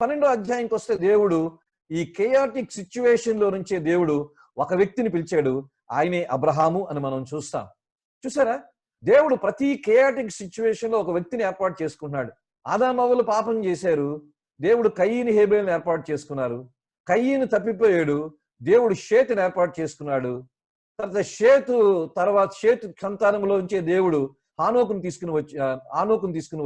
12వ అధ్యాయంకి వస్తే దేవుడు ఈ కేయాటిక్ సిచ్యువేషన్ లో నుంచే దేవుడు ఒక వ్యక్తిని పిలిచాడు. ఆయనే అబ్రహాము అని మనం చూస్తాం. చూసారా, దేవుడు ప్రతి కేయాటిక్ సిచ్యువేషన్ లో ఒక వ్యక్తిని ఏర్పాటు చేసుకున్నాడు. ఆదాము హవ్వలు పాపం చేశారు, దేవుడు కయీను హేబేలుని ఏర్పాటు చేసుకున్నారు. కయీను తప్పిపోయాడు, దేవుడు షేతుని ఏర్పాటు చేసుకున్నాడు. తర్వాత షేతు సంతానంలోంచే దేవుడు హానోకును తీసుకుని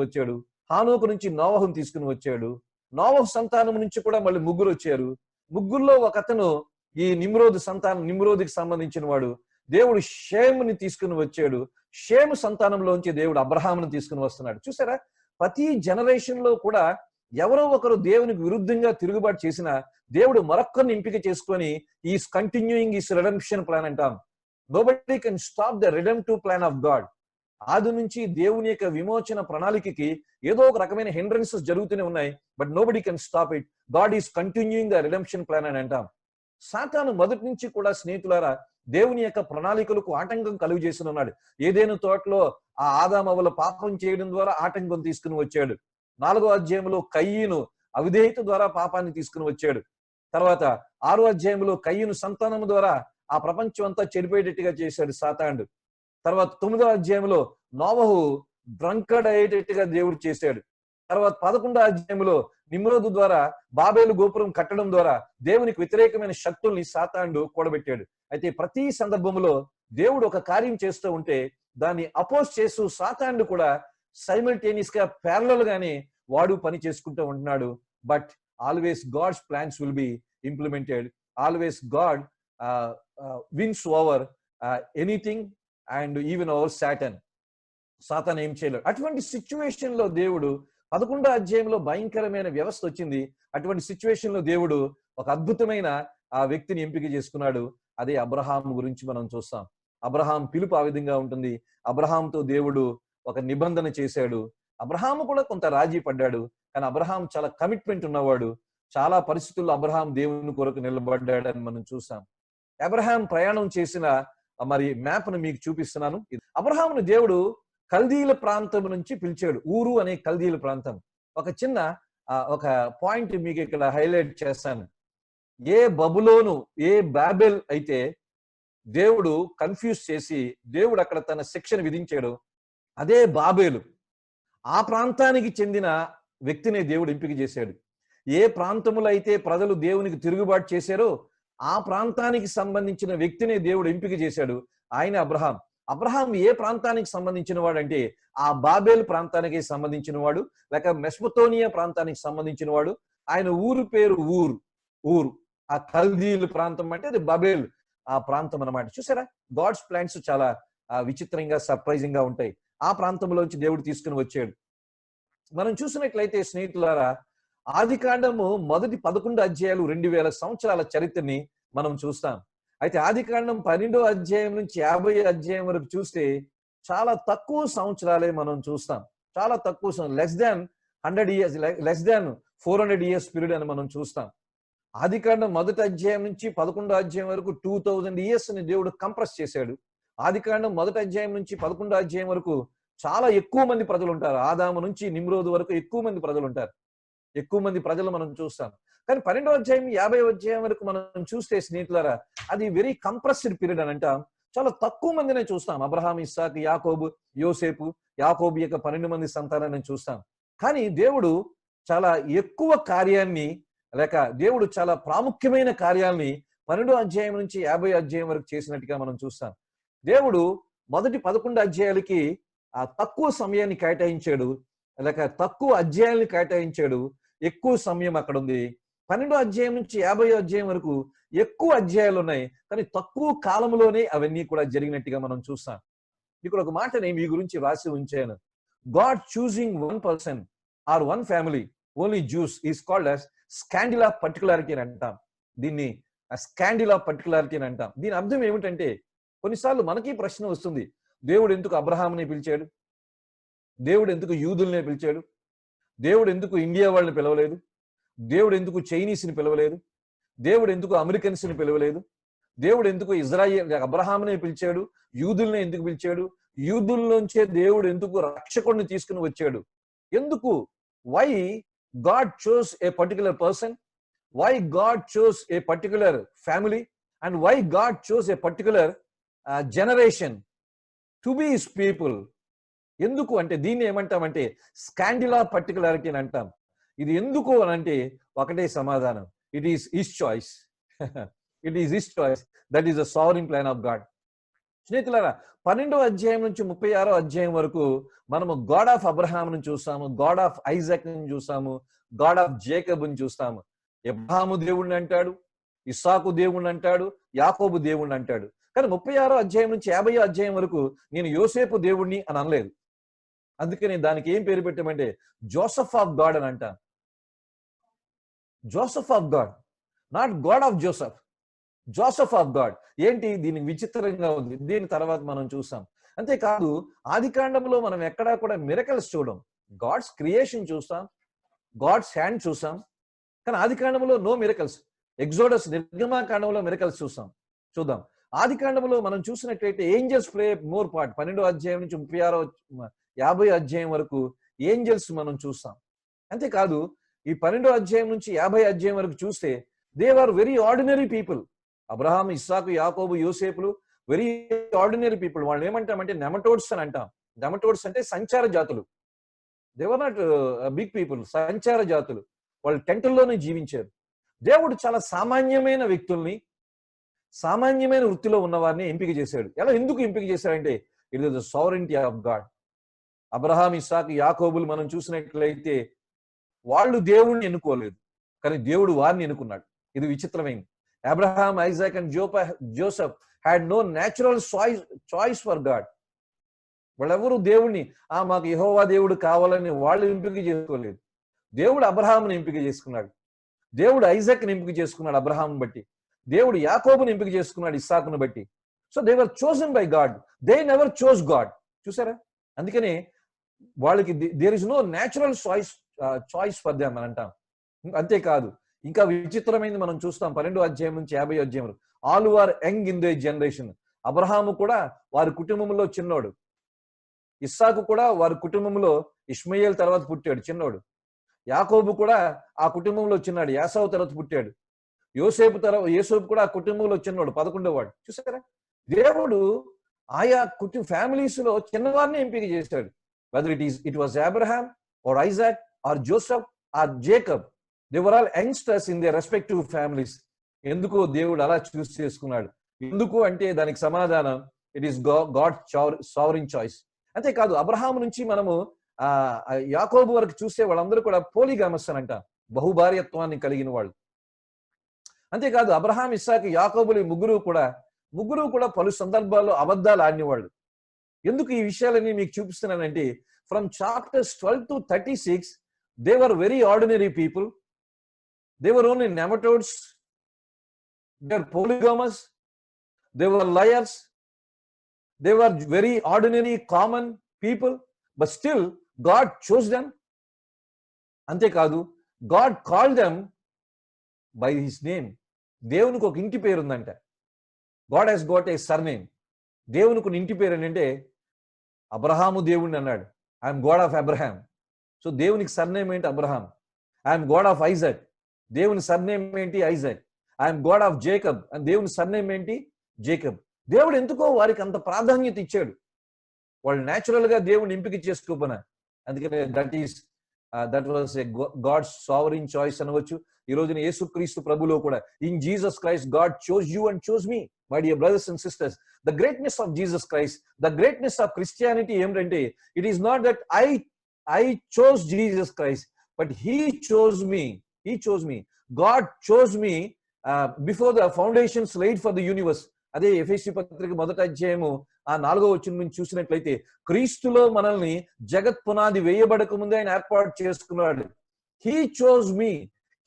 వచ్చాడు. హానోకు నుంచి నోవహును తీసుకుని వచ్చాడు. నోవహు సంతానం నుంచి కూడా మళ్ళీ ముగ్గురు వచ్చారు. ముగ్గురులో ఒక అతను ఈ నిమ్రోదుకి సంబంధించిన వాడు. దేవుడు షేముని తీసుకుని వచ్చాడు. షేము సంతానంలోంచి దేవుడు అబ్రహామును తీసుకుని వస్తున్నాడు. చూసారా, ప్రతి జనరేషన్ లో కూడా ఎవరో ఒకరు దేవునికి విరుద్ధంగా తిరుగుబాటు చేసిన దేవుడు మరొక్కరిని ఎంపిక చేసుకొని is continuing is redemption plan అంటాం. Nobody can stop the redemptive plan of God. ఆది నుంచి దేవుని యొక్క విమోచన ప్రణాళికకి ఏదో ఒక రకమైన హిండ్రెన్సెస్ జరుగుతూనే ఉన్నాయి, but nobody can stop it. God is continuing the redemption plan అని అంటాం. సాతాను మొదటి నుంచి కూడా స్నేహితులారా దేవుని యొక్క ప్రణాళికలకు ఆటంకం కలుగు చేసి ఉన్నాడు. ఏదైనా తోటలో ఆ ఆదాము హవ్వలు పాపం చేయడం ద్వారా ఆటంకం తీసుకుని వచ్చాడు. 4వ అధ్యాయంలో కయీను అవిధేయత ద్వారా పాపాన్ని తీసుకుని వచ్చాడు. తర్వాత 6వ అధ్యాయంలో కయీను సంతానం ద్వారా ఆ ప్రపంచం అంతా చెడిపోయేటట్టుగా చేశాడు సాతానుడు. తర్వాత 9వ అధ్యాయంలో నోవహు డ్రంకర్డ్ అయ్యేటట్టుగా దేవుడు చేశాడు. తర్వాత 11వ అధ్యాయంలో నిమ్రోదు ద్వారా బాబేలు గోపురం కట్టడం ద్వారా దేవునికి వ్యతిరేకమైన శక్తుల్ని సాతానుడు కూడబెట్టాడు. అయితే ప్రతి సందర్భంలో దేవుడు ఒక కార్యం చేస్తూ ఉంటే దాన్ని అపోజ్ చేస్తూ సాతానుడు కూడా సైమల్టేనియస్ గా ప్యారలల్ గానే వాడు పని చేసుకుంటూ ఉంటున్నాడు. But always God's plans will be implemented. Always God wins over anything and even over Satan ఏం చేయలేడు. అటువంటి సిచ్యువేషన్ లో దేవుడు 11వ అధ్యాయంలో భయంకరమైన వ్యవస్థ వచ్చింది. అటువంటి సిచ్యువేషన్ లో దేవుడు ఒక అద్భుతమైన ఆ వ్యక్తిని ఎంపిక చేసుకున్నాడు. అదే అబ్రహాము గురించి మనం చూస్తాం. అబ్రహాం పిలుపు ఆ విధంగా ఉంటుంది. అబ్రహాంతో దేవుడు ఒక నిబంధన చేశాడు. అబ్రహాము కూడా కొంత రాజీ పడ్డాడు, కానీ అబ్రహాం చాలా కమిట్మెంట్ ఉన్నవాడు. చాలా పరిస్థితుల్లో అబ్రహాం దేవుని కొరకు నిలబడ్డాడని మనం చూసాం. అబ్రహాం ప్రయాణం చేసిన మరి మ్యాప్ను మీకు చూపిస్తున్నాను. అబ్రహామును దేవుడు కల్దీల ప్రాంతం నుంచి పిలిచాడు. ఊరు అనే కల్దీల ప్రాంతం. ఒక చిన్న ఒక పాయింట్ మీకు ఇక్కడ హైలైట్ చేస్తాను. ఏ బబులోను, ఏ బాబెల్ అయితే దేవుడు కన్ఫ్యూజ్ చేసి దేవుడు అక్కడ తన శిక్షను విధించాడు, అదే బాబేలు. ఆ ప్రాంతానికి చెందిన వ్యక్తిని దేవుడు ఎంపిక చేశాడు. ఏ ప్రాంతములో అయితే ప్రజలు దేవునికి తిరుగుబాటు చేశారో ఆ ప్రాంతానికి సంబంధించిన వ్యక్తిని దేవుడు ఎంపిక చేశాడు. ఆయన అబ్రహాం. అబ్రహాం ఏ ప్రాంతానికి సంబంధించిన వాడు అంటే ఆ బాబేల్ ప్రాంతానికి సంబంధించిన వాడు, లేక మెస్పొతోనియా ప్రాంతానికి సంబంధించిన వాడు. ఆయన ఊరు పేరు ఊరు. ఆ కల్దీల ప్రాంతం అంటే అది బబేల్ ఆ ప్రాంతం అన్నమాట. చూసారా, గాడ్స్ ప్లాన్స్ చాలా విచిత్రంగా సర్ప్రైజింగ్ గా ఉంటాయి. ఆ ప్రాంతంలోంచి దేవుడు తీసుకుని వచ్చాడు. మనం చూసినట్లయితే స్నేహితులారా, ఆదికాండము మొదటి 11 అధ్యాయాలు 2000 సంవత్సరాల చరిత్రని మనం చూస్తాం. అయితే ఆదికాండం 12వ అధ్యాయం నుంచి 50వ అధ్యాయం వరకు చూస్తే చాలా తక్కువ సంవత్సరాలే మనం చూస్తాం. చాలా తక్కువ, less than 100 years, less than 400 years period అని మనం చూస్తాం. ఆదికాండం మొదటి అధ్యాయం నుంచి 11వ అధ్యాయం వరకు 2000 years ని దేవుడు కంప్రెస్ చేశాడు. ఆదికాండం మొదటి అధ్యాయం నుంచి 11వ అధ్యాయం వరకు చాలా ఎక్కువ మంది ప్రజలు ఉంటారు. ఆదాము నుంచి నిమ్రోదు వరకు ఎక్కువ మంది ప్రజలు ఉంటారు. ఎక్కువ మంది ప్రజలు మనం చూస్తాం. కానీ 12వ అధ్యాయం 50వ అధ్యాయం వరకు మనం చూస్తే స్నేహితులారా, అది వెరీ కంప్రెస్డ్ పీరియడ్ అని అంటాం. చాలా తక్కువ మందినే చూస్తాం. అబ్రహాం, ఇస్సాకు, యాకోబు, యోసేపు, యాకోబు యొక్క 12 మంది సంతానాన్ని చూస్తాం. కానీ దేవుడు చాలా ఎక్కువ కార్యాన్ని, లేక దేవుడు చాలా ప్రాముఖ్యమైన కార్యాలని 12వ అధ్యాయం నుంచి 50వ అధ్యాయం వరకు చేసినట్టుగా మనం చూస్తాం. దేవుడు మొదటి 11 అధ్యాయాలకి తక్కువ సమయాన్ని కేటాయించాడు, లేక తక్కువ అధ్యాయాలను కేటాయించాడు. ఎక్కువ సమయం అక్కడ ఉంది. 12వ అధ్యాయం నుంచి 50వ అధ్యాయం వరకు ఎక్కువ అధ్యాయాలు ఉన్నాయి, కానీ తక్కువ కాలంలోనే అవన్నీ కూడా జరిగినట్టుగా మనం చూస్తాం. ఇక్కడ ఒక మాట నేను మీ గురించి రాసి ఉంచాను. God choosing one person are one family, only juice, is called as scandal of particularity అని అంటాం. దీన్ని స్కాండిల్ ఆఫ్ పర్టికులారిటీ అని అంటాం. దీని అర్థం ఏమిటంటే, కొన్నిసార్లు మనకి ప్రశ్న వస్తుంది, దేవుడు ఎందుకు అబ్రహాంని పిలిచాడు? దేవుడు ఎందుకు యూదుల్నే పిలిచాడు? దేవుడు ఎందుకు ఇండియా వాళ్ళని పిలవలేదు? దేవుడు ఎందుకు చైనీస్ని పిలవలేదు? దేవుడు ఎందుకు అమెరికన్స్ని పిలవలేదు? దేవుడు ఎందుకు ఇజ్రాయేల్ అబ్రహాంనే పిలిచాడు? యూదుల్నే ఎందుకు పిలిచాడు? యూదుల్లోంచే దేవుడు ఎందుకు రక్షకుడిని తీసుకుని వచ్చాడు? ఎందుకు? Why God chose a particular person, why God chose a particular family, and why God chose a particular generation to be his people. ఎందుకు అంటే దీన్ని ఏమంటామంటే స్కాండిలా పర్టికులారిటీ అని అంటాం. ఇది ఎందుకు అని అంటే ఒకటే సమాధానం, it is his choice. It is his choice. That is the sovereign plan of God. స్నేహితులారా, 12వ అధ్యాయం నుంచి 36వ అధ్యాయం వరకు మనము గాడ్ ఆఫ్ అబ్రహాంను చూస్తాము, గాడ్ ఆఫ్ ఐజాక్ ని చూస్తాము, గాడ్ ఆఫ్ జేకబ్ ని చూస్తాము. అబ్రహాము దేవుణ్ణి అంటాడు, ఇస్సాకు దేవుణ్ణి అంటాడు, యాకోబు దేవుణ్ణి అంటాడు. కానీ 36వ అధ్యాయం నుంచి 50వ అధ్యాయం వరకు నేను యోసేపు దేవుణ్ణి అని అనలేదు. అందుకని దానికి ఏం పేరు పెట్టామంటే జోసెఫ్ ఆఫ్ గాడ్ అని అంటాను. Joseph of God, not God of Joseph, Joseph of God. ఏంటి దీనికి విచిత్రంగా ఉంది, దీని తర్వాత మనం చూసాం. అంతేకాదు ఆది కాండంలో మనం ఎక్కడా కూడా మిరకల్స్ చూడం. గాడ్స్ క్రియేషన్ చూస్తాం, గాడ్స్ హ్యాండ్ చూసాం, కానీ ఆది కాండంలో నో మిరకల్స్. ఎగ్జోడస్ నిర్గమాకాండంలో మిరకల్స్ చూద్దాం. ఆది కాండంలో మనం చూసినట్లయితే ఏంజల్స్ ప్లే మోర్ పార్ట్. 12వ అధ్యాయం నుంచి 50వ అధ్యాయం వరకు ఏంజల్స్ మనం చూస్తాం. అంతేకాదు ఈ 12వ అధ్యాయం నుంచి 50వ అధ్యాయం వరకు చూస్తే they are very ordinary people. Abraham, ఇస్సాకు, యాకోబు, యోసేపులు వెరీ ఆర్డినరీ పీపుల్. వాళ్ళు ఏమంటామంటే నెమటోడ్స్ అని అంటాం. నెమటోడ్స్ అంటే సంచార జాతులు. They were not big people, సంచార జాతులు. వాళ్ళు టెంటుల్లోనే జీవించారు. దేవుడు చాలా సామాన్యమైన వ్యక్తుల్ని, సామాన్యమైన వృత్తిలో ఉన్నవారిని ఎంపిక చేశాడు. ఎందుకు ఎంపిక చేశాడంటే it is the sovereignty of God. Abraham, ఇస్సాకు, యాకోబులు మనం చూసినట్లయితే వాళ్ళు దేవుణ్ణి ఎన్నుకోలేదు, కానీ దేవుడు వారిని ఎన్నుకున్నాడు. ఇది విచిత్రమైంది. Abraham, Isaac and Joseph had no natural choice for God. వాళ్ళెవరూ దేవుణ్ణి మాకు యెహోవా దేవుడు కావాలని వాళ్ళు ఎంపిక చేసుకోలేదు. దేవుడు అబ్రహాంని ఎంపిక చేసుకున్నాడు, దేవుడు ఐజాక్ని ఎంపిక చేసుకున్నాడు అబ్రహాంని బట్టి, దేవుడు యాకోబుని ఎంపిక చేసుకున్నాడు ఇస్సాకును బట్టి. So they were chosen by God, they never chose God. చూసారా? అందుకని వాళ్ళకి there is no natural choice for them అని అంటాం. అంతేకాదు ఇంకా విచిత్రమైనది మనం చూస్తాం 12వ అధ్యాయం నుంచి 50వ అధ్యాయం వరకు. All are young in their generation. అబ్రహాము కూడా వారి కుటుంబంలో చిన్నోడు, ఇస్సాకు కూడా వారి కుటుంబంలో ఇష్మాయేల్ తర్వాత పుట్టాడు, చిన్నోడు. యాకోబు కూడా ఆ కుటుంబంలో చిన్నాడు, యాసావు తర్వాత పుట్టాడు. యోసేపు కూడా ఆ కుటుంబంలో చిన్నోడు, 11వ వాడు. చూసారా? దేవుడు ఆయా ఫ్యామిలీస్ లో చిన్నవారిని ఎంపిక చేశాడు. Whether it was Abraham or Isaac or Joseph or Jacob, they were all youngsters in their respective families. ఎందుకు దేవుడు అలా చూస్ చేసుకున్నాడు? ఎందుకు అంటే దానికి సమాధానం it is God sovereign choice. అంతేకాదు అబ్రహాం నుంచి మనము యాకోబు వరకు చూస్తే వాళ్ళందరూ కూడా పోలిగామస్ అని అంట, బహుభార్యత్వాన్ని కలిగిన వాళ్ళు. అంతేకాదు అబ్రహాం, ఇస్సాకు, యాకోబులు ముగ్గురు కూడా పలు సందర్భాల్లో అబద్ధాలు ఆడినవాళ్ళు. ఎందుకు ఈ విషయాలన్నీ మీకు చూపిస్తున్నానంటే from chapters 12 to 36 they were very ordinary people. They were only nomads, they were polygamous, they were liars, they were very ordinary common people, but still God chose them. అంతేకాదు God called them by his name. దేవునికి ఒక ఇంటి పేరు ఉందంట. God has got a surname. దేవునికి ఇంటి పేరు ఏంటంటే అబ్రహాము దేవుణ్ణి అన్నాడు, I'm God of Abraham. So దేవునికి సర్నేమ్ ఏంటి? Abraham. I'm God of Isaac, దేవుని సర్నేమ్ ఏంటి? Isaac. I'm God of Jacob అని దేవుని సర్నేమ్ ఏంటి? జేకబ్. దేవుడు ఎందుకో వారికి అంత ప్రాధాన్యత ఇచ్చాడు. వాళ్ళు న్యాచురల్ గా దేవుని ఎంపిక చేసుకోపోయినా. అందుకనే that was a God's sovereign choice అనవచ్చు. ఈ రోజున యేసుక్రీస్తు ప్రభులో కూడా in Jesus Christ God chose you and chose me. My dear brothers and sisters, the greatness of Jesus Christ, the greatness of Christianity ఏమిటంటే it is not that I chose Jesus Christ, but he chose me. God chose me before the foundations laid for the universe. అదే ఎఫెసీ పత్రిక 1వ అధ్యాయము 4వ వచనం నుంచి చూసినట్లయితే క్రీస్తులో మనల్ని జగత్ పునాది వేయబడక ముందే ఆయన ఏర్పాటు చేసుకున్నాడు. He chose me,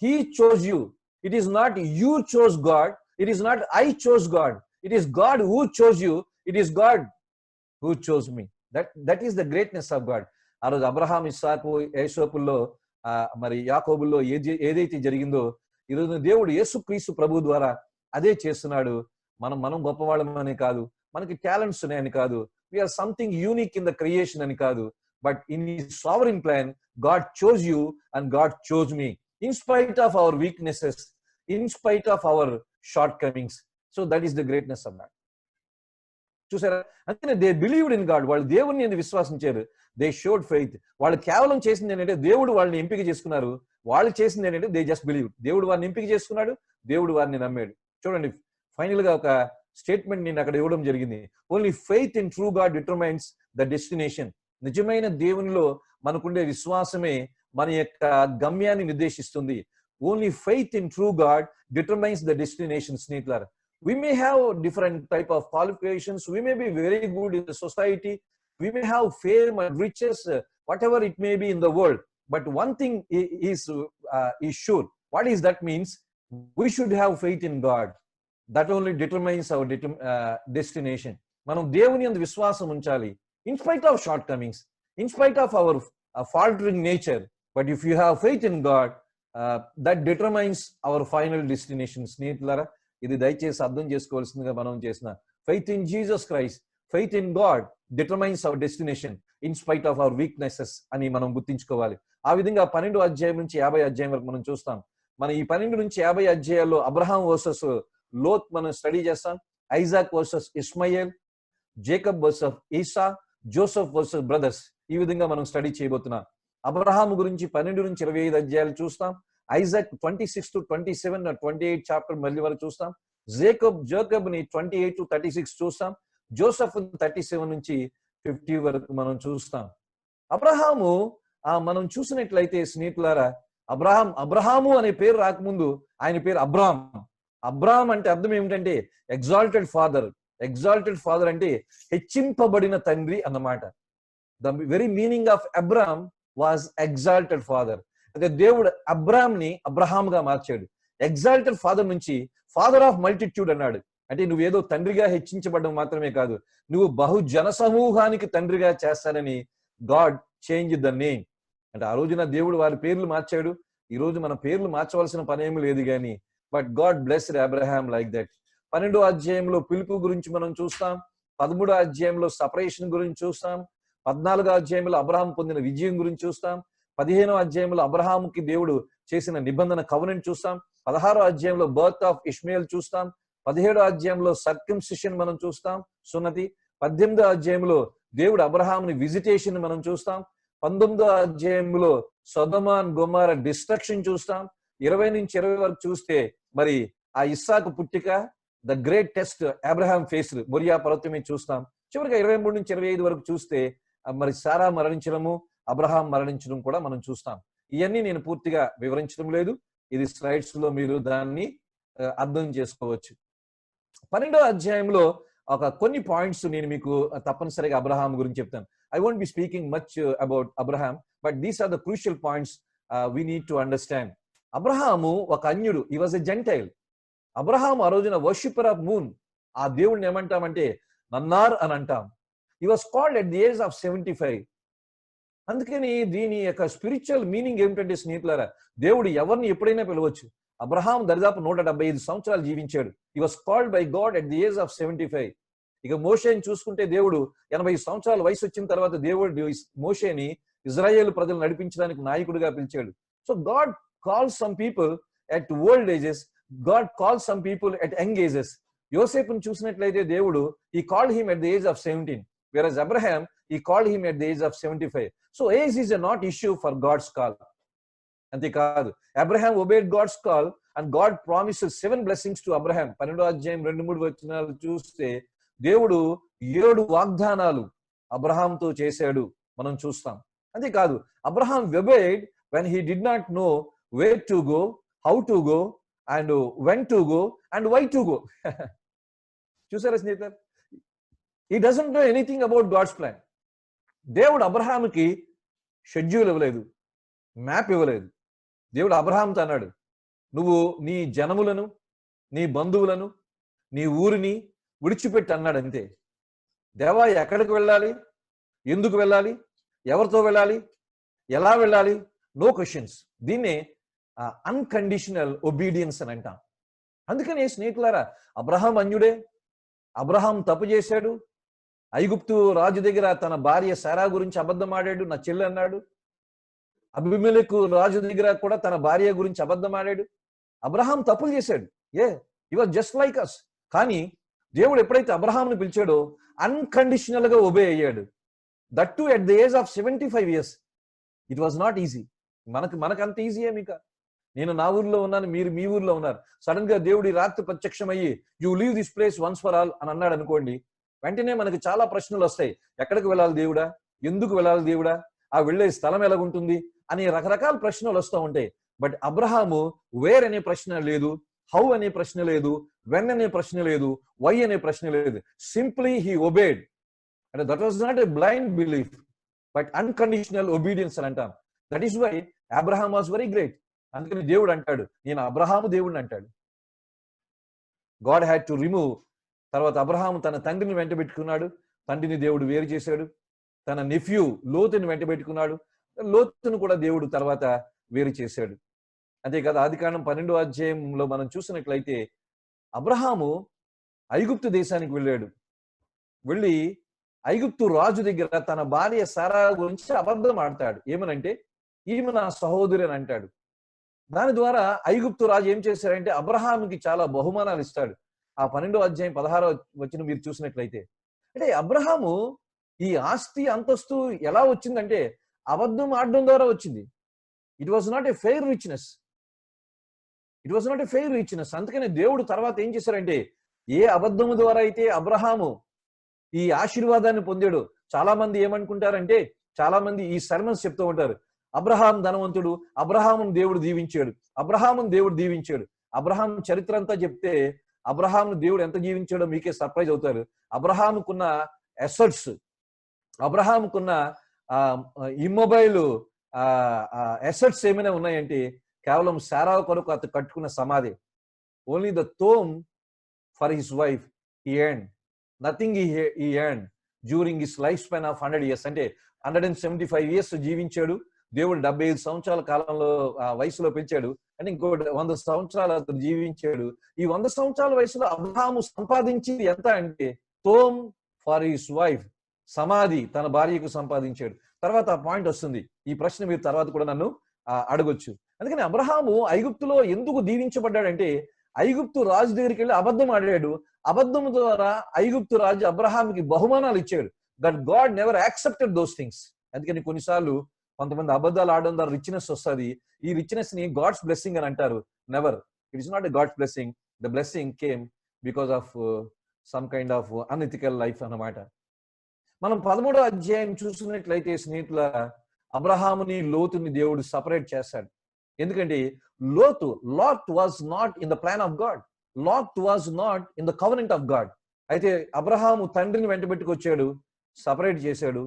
he chose you. It is not you chose God, it is not I chose God, it is God who chose you, it is God who chose me. That is the greatness of God. ఆ రోజు Abraham, ఇస్సాకు, యోసేపుల్లో మరి యాకోబుల్లో ఏదైతే జరిగిందో ఈరోజు దేవుడు యేసుక్రీస్తు ప్రభు ద్వారా అదే చేస్తున్నాడు. మనం గొప్పవాళ్ళం అని కాదు, మనకి టాలెంట్స్ ఉన్నాయని కాదు, we are something unique in the creation అని కాదు, but in his sovereign plan, God chose you and God chose me. In spite of our weaknesses, in spite of our shortcomings. So that is the greatness of that. చూసారా, అందుకనే they believed in God. వాళ్ళు దేవుని ఎందుకు విశ్వాసించారు? They showed faith. వాళ్ళు కేవలం చేసింది ఏంటంటే దేవుడు వాళ్ళని ఎంపిక చేసుకున్నారు. వాళ్ళు చేసింది ఏంటంటే దే జస్ట్ బిలీవ్. దేవుడు వారిని ఎంపిక చేసుకున్నాడు, దేవుడు వారిని నమ్మాడు. చూడండి, ఫైనల్ గా ఒక స్టేట్మెంట్ నేను అక్కడ ఇవ్వడం జరిగింది. Only faith in true God determines the destination. నిజమైన దేవునిలో మనకుండే విశ్వాసమే మన యొక్క గమ్యాన్ని నిర్దేశిస్తుంది. Only faith in true God determines the destination. స్నేహితులారా, we may have different type of qualifications, we may be very good in the society, we may have fame and riches, whatever it may be in the world, but one thing is sure. What is that means? We should have faith in God. That only determines our destination. Manam devuni andu viswasam unchali in spite of shortcomings, in spite of our faltering nature, but if you have faith in God, that determines our final destination. స్నేహితులారా, ఇది దయచేసి అర్థం చేసుకోవాల్సిందిగా మనం చేసిన faith in Jesus Christ, faith in God determines hour destination in spite of our weaknesses అని మనం గుర్తించుకోవాలి. ఆ విధంగా 12వ అధ్యాయం నుంచి 50వ అధ్యాయం వరకు మనం చూస్తాం. మన ఈ 12 నుంచి 50 అధ్యాయాల్లో అబ్రహాం వర్సెస్ లోత్ మనం స్టడీ చేస్తాం. Isaac versus Ishmael, Jacob versus Esau, Joseph versus brothers. ఈ విధంగా మనం స్టడీ చేయబోతున్నాం. అబ్రహాం గురించి 12 నుంచి 25 అధ్యాయాలు చూస్తాం. ఐజాక్ 26 to 27 28 చాప్టర్ మళ్ళీ వరకు చూస్తాం. జేకబ్ ని 28 to 36 చూస్తాం. జోసెఫ్ 37 నుంచి 50 వరకు మనం చూస్తాం. అబ్రహాము మనం చూసినట్లయితే స్నేహితులారా, అబ్రహాము అనే పేరు రాకముందు ఆయన పేరు అబ్రామ్. అబ్రామ్ అంటే అర్థం ఏమిటంటే ఎగ్జాల్టెడ్ ఫాదర్. ఎగ్జాల్టెడ్ ఫాదర్ అంటే హెచ్చింపబడిన తండ్రి అన్నమాట. The very meaning of Abram was exalted father. అంటే దేవుడు అబ్రామ్ ని అబ్రహాం గా మార్చాడు. ఎగ్జాల్టెడ్ ఫాదర్ నుంచి ఫాదర్ ఆఫ్ మల్టిట్యూడ్ అన్నాడు. అంటే నువ్వేదో తండ్రిగా హెచ్చించబడడం మాత్రమే కాదు, నువ్వు బహుజన సమూహానికి తండ్రిగా చేస్తానని గాడ్ చేంజ్ ద నేమ్. అంటే ఆ రోజున దేవుడు వారి పేర్లు మార్చాడు. ఈ రోజు మన పేర్లు మార్చవలసిన పనేమి లేదు కానీ, but God blessed Abraham like that. 12వ అధ్యాయంలో పిలుపు గురించి మనం చూస్తాం. 13వ అధ్యాయంలో సపరేషన్ గురించి చూస్తాం. 14వ అధ్యాయంలో అబ్రహాం పొందిన విజయం గురించి చూస్తాం. 15వ అధ్యాయంలో అబ్రహాముకి దేవుడు చేసిన నిబంధన కవెనెంట్ చూస్తాం. 16వ అధ్యాయంలో బర్త్ ఆఫ్ ఇష్మాయిల్ చూస్తాం. 17వ అధ్యాయంలో సర్కంసిషన్ మనం చూస్తాం, సున్నతి. 18వ అధ్యాయంలో దేవుడు అబ్రహాముని విజిటేషన్ మనం చూస్తాం. 19వ అధ్యాయంలో సొదొమ గొమొర్రా డిస్ట్రక్షన్ చూస్తాం. 20 నుంచి 20 వరకు చూస్తే మరి ఆ ఇస్సాకు పుట్టిక, the great test Abraham faced Moriah పర్వతం మీద చూస్తాం. చివరిగా 23 నుంచి 25 వరకు చూస్తే మరి సారా మరణించడము, అబ్రహాం మరణించడం కూడా మనం చూస్తాం. ఇవన్నీ నేను పూర్తిగా వివరించడం లేదు, ఇది స్లైడ్స్ లో మీరు దాన్ని అర్థం చేసుకోవచ్చు. 12వ అధ్యాయంలో ఒక కొన్ని పాయింట్స్ నేను మీకు తప్పనిసరిగా అబ్రహాం గురించి చెప్తాను. I won't be speaking much about Abraham, but these are the crucial points we need to understand. అబ్రహాము ఒక అన్యుడు, he was a gentile. Abraham ఆ రోజున వర్షిపర్ ఆఫ్ మూన్. ఆ దేవుడిని ఏమంటామంటే నన్నార్ అని అంటాం. హి was called at the age of 75. అందుకని దీని యొక్క స్పిరిచువల్ మీనింగ్ ఏమిటంటే స్నేహితులారా, దేవుడు ఎవరిని ఎప్పుడైనా పిలవచ్చు. అబ్రహాం దరిదాపు 175 సంవత్సరాలు జీవించాడు. He was called by God at the age of 75. ఇక మోషేని చూసుకుంటే దేవుడు 80 సంవత్సరాల వయసు వచ్చిన తర్వాత దేవుడు మోషేని ఇజ్రాయేల్ ప్రజలు నడిపించడానికి నాయకుడిగా పిలిచాడు. So God calls some people at old ages, God calls some people at young ages. యోసేపుని చూసినట్లయితే దేవుడు he called him at the age of 17, whereas Abraham he called him at the age of 75. So age is a not issue for God's call. అంతేకాదు, Abraham obeyed God's call and God promises 7 blessings to Abraham. 12వ అధ్యాయం 2-3 వచనాలు చూస్తే దేవుడు 7 వాగ్దానాలు అబ్రహాంతో చేశాడు మనం చూస్తాం. అంతేకాదు, Abraham obeyed when he did not know where to go, how to go, and when to go and why to go. చూసారా స్నేహితులు, he doesn't know anything about God's plan. దేవుడు అబ్రహాముకి షెడ్యూల్ ఇవ్వలేదు, మ్యాప్ ఇవ్వలేదు. దేవుడు అబ్రహాంతో అన్నాడు, నువ్వు నీ జనములను, నీ బంధువులను, నీ ఊరిని విడిచిపెట్టి అన్నాడు. అంతే. దేవా ఎక్కడికి వెళ్ళాలి, ఎందుకు వెళ్ళాలి, ఎవరితో వెళ్ళాలి, ఎలా వెళ్ళాలి, నో క్వశ్చన్స్. దీన్నే అన్కండిషనల్ ఒబీడియన్స్ అని అంటాం. అందుకని స్నేహితులారా, అబ్రహాం అన్యుడే, అబ్రహాం తప్పు చేశాడు, ఐగుప్తు రాజు దగ్గర తన భార్య శారా గురించి అబద్ధం ఆడాడు, నా చెల్లి అన్నాడు. అబీమెలెకు రాజు దగ్గర కూడా తన భార్య గురించి అబద్ధం ఆడాడు. అబ్రహాం తప్పులు చేశాడు. He was just like us. కానీ దేవుడు ఎప్పుడైతే అబ్రహాంను పిలిచాడో అన్కండిషనల్ గా ఒబే అయ్యాడు. That too at the age of 75 years. It was not easy. మనకు అంత ఈజీయే మీక? నేను నా ఊర్లో ఉన్నాను, మీరు మీ ఊర్లో ఉన్నారు. సడన్ గా దేవుడి రాత్రి ప్రత్యక్షమయ్యి you leave this place once for all అని అన్నాడు అనుకోండి, వెంటనే మనకి చాలా ప్రశ్నలు వస్తాయి. ఎక్కడికి వెళ్ళాలి దేవుడా? ఎందుకు వెళ్ళాలి దేవుడా? ఆ వెళ్ళే స్థలం ఎలాగుంటుంది అనే రకరకాల ప్రశ్నలు వస్తూ ఉంటాయి. బట్ అబ్రహాము వేర్ అనే ప్రశ్న లేదు, హౌ అనే ప్రశ్న లేదు, వెన్ అనే ప్రశ్న లేదు, వై అనే ప్రశ్న లేదు. Simply he obeyed. అంటే that was not a blind belief but unconditional obedience అని అంటాం. That is why Abraham was very great. అందుకని దేవుడు అంటాడు, నేను అబ్రహాము దేవుడిని అంటాడు. God had to remove. తర్వాత అబ్రహాము తన తండ్రిని వెంట పెట్టుకున్నాడు, తండ్రిని దేవుడు వేరు చేశాడు. తన నెఫ్యూ లోతుని వెంట పెట్టుకున్నాడు, లోతును కూడా దేవుడు తర్వాత వేరు చేశాడు. అంతేకాదు ఆదికాండం 12వ అధ్యాయంలో మనం చూసినట్లయితే అబ్రహాము ఐగుప్తు దేశానికి వెళ్ళాడు. వెళ్ళి ఐగుప్తు రాజు దగ్గర తన భార్య శారా గురించి అబద్ధం ఆడతాడు. ఏమనంటే ఈమె నా సహోదరి అని అంటాడు. దాని ద్వారా ఐగుప్తు రాజు ఏం చేశాడంటే అబ్రహాముకి చాలా బహుమానాలు ఇస్తాడు. ఆ 12వ అధ్యాయం 16వ వచనం మీరు చూసినట్లయితే, అంటే అబ్రహాము ఈ ఆస్తి అంతస్తు ఎలా వచ్చిందంటే అబద్ధం ఆడడం ద్వారా వచ్చింది. It was not a fair richness. అందుకనే దేవుడు తర్వాత ఏం చేశారంటే ఏ అబద్ధము ద్వారా అయితే అబ్రహాము ఈ ఆశీర్వాదాన్ని పొందాడు. చాలా మంది ఏమనుకుంటారంటే, చాలా మంది ఈ సర్మన్స్ చెప్తూ ఉంటారు, అబ్రహాం ధనవంతుడు, అబ్రహామును దేవుడు దీవించాడు. అబ్రహాం చరిత్ర అంతా చెప్తే అబ్రహాంను దేవుడు ఎంత జీవించాడో మీకే సర్ప్రైజ్ అవుతారు. అబ్రహాముకున్న అసెట్స్, అబ్రహాముకున్న ఇమ్మొబైల్ అసెట్స్ ఏమైనా ఉన్నాయంటే కేవలం శారా కొరకు అతను కట్టుకున్న సమాధి. Only the tomb for his wife he earned. Nothing he earned during his life span of 100 years. అంటే 175 years జీవించాడు. దేవుడు 75 సంవత్సరాల కాలంలో వయసులో పెంచాడు. అంటే ఇంకో 100 సంవత్సరాలు అతను జీవించాడు. ఈ 100 సంవత్సరాల వయసులో అబ్రహాము సంపాదించింది ఎంత అంటే తోమ్ ఫర్ హిస్ వైఫ్, సమాధి తన భార్యకు సంపాదించాడు. తర్వాత ఆ పాయింట్ వస్తుంది. ఈ ప్రశ్న మీరు తర్వాత కూడా నన్ను అడగొచ్చు. అందుకని అబ్రహాము ఐగుప్తులో ఎందుకు దీవించబడ్డాడంటే ఐగుప్తు రాజు దగ్గరికి వెళ్ళి అబద్ధం ఆడాడు. అబద్ధం ద్వారా ఐగుప్తు రాజు అబ్రహాముకి బహుమానాలు ఇచ్చాడు. That God never accepted those things. అందుకని కొన్నిసార్లు కొంతమంది అబద్ధాలు ఆడడం ద్వారా రిచ్నెస్ వస్తుంది. ఈ రిచ్నెస్ ని గాడ్స్ బ్లెస్సింగ్ అని అంటారు. Never. It is not a God's blessing. The blessing came because of some kind of unethical life అన్నమాట. మనం 13వ అధ్యాయం చూసినట్లయితే స్నేహితుల, అబ్రహాముని లోతుని దేవుడు సపరేట్ చేస్తాడు. ఎందుకంటే lot was not in the plan of God. Lot was not in the covenant of God. అయితే అబ్రహాము తండ్రిని వెంట పెట్టుకొచ్చాడు, సపరేట్ చేశాడు.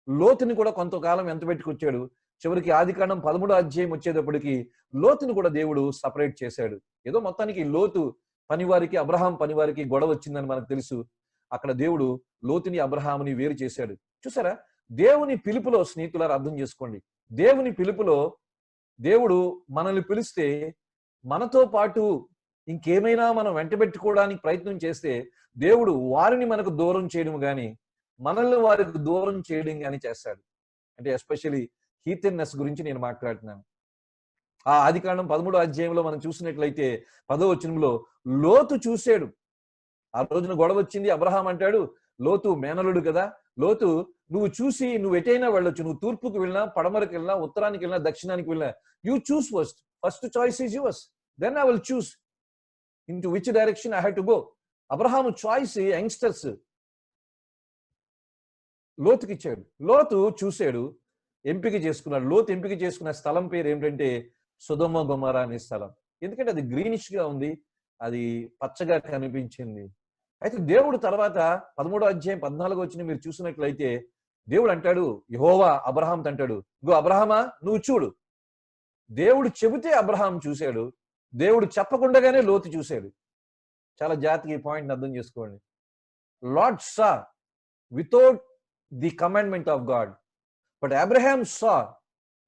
లోతుని కూడా కొంతకాలం ఎంత పెట్టుకొచ్చాడు. చివరికి ఆదికాండం 13వ అధ్యాయం వచ్చేటప్పటికి లోతుని కూడా దేవుడు సపరేట్ చేశాడు. ఏదో మొత్తానికి లోతు పనివారికి, అబ్రహాం పనివారికి గొడవ వచ్చిందని మనకు తెలుసు. అక్కడ దేవుడు లోతుని అబ్రహాముని వేరు చేశాడు. చూసారా, దేవుని పిలుపులో స్నేహితులారా అర్థం చేసుకోండి. దేవుని పిలుపులో దేవుడు మనల్ని పిలిస్తే మనతో పాటు ఇంకేమైనా మనం వెంటబెట్టుకోవడానికి ప్రయత్నం చేస్తే దేవుడు వారిని మనకు దూరం చేయడం కానీ మనల్ని వారికి దూరం చేయడం కానీ చేస్తాడు. అంటే ఎస్పెషల్లీ హీథెన్నెస్ గురించి నేను మాట్లాడుతున్నాను. ఆ ఆదికాండం 13వ అధ్యాయంలో మనం చూసినట్లయితే 10వ వచనంలో లోతు చూశాడు. ఆ రోజున గొడవ వచ్చింది. అబ్రహాం అంటాడు, లోతు మేనలుడు కదా, లోతు నువ్వు చూసి నువ్వు ఎటైనా వెళ్ళొచ్చు, నువ్వు తూర్పుకు వెళ్ళినా, పడమరకు వెళ్ళినా, ఉత్తరానికి వెళ్ళినా, దక్షిణానికి వెళ్ళినా, you choose first choice is yours, then I will choose in to which direction I have to go. అబ్రహాము చాయిస్ యంగ్స్టర్స్ లోతుకి ఇచ్చాడు. లోతు చూశాడు, ఎంపిక చేసుకున్నాడు. లోతు ఎంపిక చేసుకున్న స్థలం పేరు ఏమిటంటే సొదొమ గొమొర్రా అనే స్థలం. ఎందుకంటే అది గ్రీనిష్ గా ఉంది, అది పచ్చగా కనిపించింది. అయితే దేవుడు తర్వాత 13వ అధ్యాయం 14వ వచనం మీరు చూసినట్లయితే దేవుడు అంటాడు, యెహోవా అబ్రహాంతో అంటాడు, గో అబ్రహామా నువ్వు చూడు. దేవుడు చెబితే అబ్రహాం చూశాడు, దేవుడు చెప్పకుండానే లోతు చూశాడు. చాలా జాగ్రత్తగా ఈ పాయింట్ అర్థం చేసుకోండి. Lot saw without the commandment of God, but Abraham saw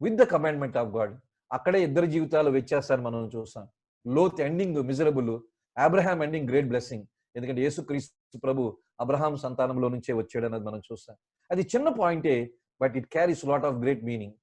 with the commandment of God. అక్కడే ఇద్దరు జీవితాలు వ్యత్యాసాన్ని మనం చూస్తాం. Lot ending miserable, Abraham ending great blessing. ఎందుకంటే యేసుక్రీస్తు ప్రభు అబ్రహాం సంతానంలో నుంచే వచ్చాడు అన్నది మనం చూస్తాం. అది చిన్న పాయింటే, but it carries lot of great meaning.